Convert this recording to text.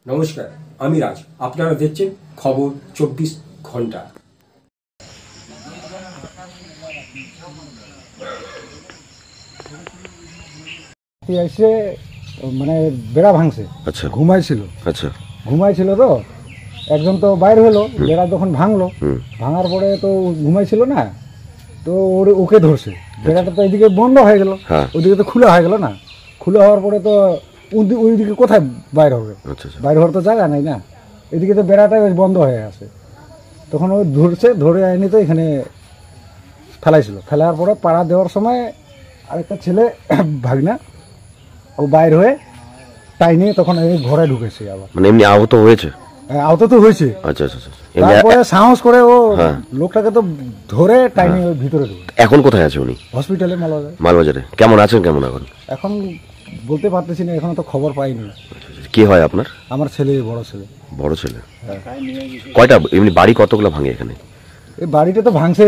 নমস্কার, আমি রাজ। আপনারা দেখছেন খবর 24 ঘন্টা। এসে মানে বেড়া ভাঙছে। আচ্ছা, ঘুমাইছিল তো একজন তো বাইর হলো, বেড়া যখন ভাঙলো, ভাঙার পরে তো ঘুমাইছিল না, তো ওকে ধরছে। বেড়াটা তো এদিকে বন্ধ হয়ে গেল, ওইদিকে তো খোলা হয়ে গেল না। খোলা হওয়ার পরে তো ওইদিকে কোথায় বাইর হবে? বাইর হওয়ার তো জায়গা নাই না, এদিকে তো বেড়াটা বন্ধ হয়ে আছে। তখন ও ধরছে, ধরে আইনি তো এখানে ফেলাইছিল। ফেলার পরে পাড়া দেওয়ার সময় আরেকটা ছেলে ভাগনা ও বাইর হয়ে টাইনে তখন এই ঘরে ঢুকেছে। আবার মানে এমনি আহত হয়েছে? আহত তো হয়েছে। আচ্ছা আচ্ছা আচ্ছা। তারপরে সাহস করে ও লোকটাকে তো ধরে টাইনে ভিতরে ঢুকে। এখন কোথায় আছে উনি? হসপিটালে, মালবাজারে। কেমন আছেন? কেমন এখন? এখন বলতে পারতেছি না, এখন তো খবর পাইনি। কি হয় আপনার? আমার ছেলে, বড় ছেলে। বড় ছেলে? কয়টা এমনি বাড়ি কতগুলো ভাঙে এখানে? এই বাড়িটা তো ভাঙছে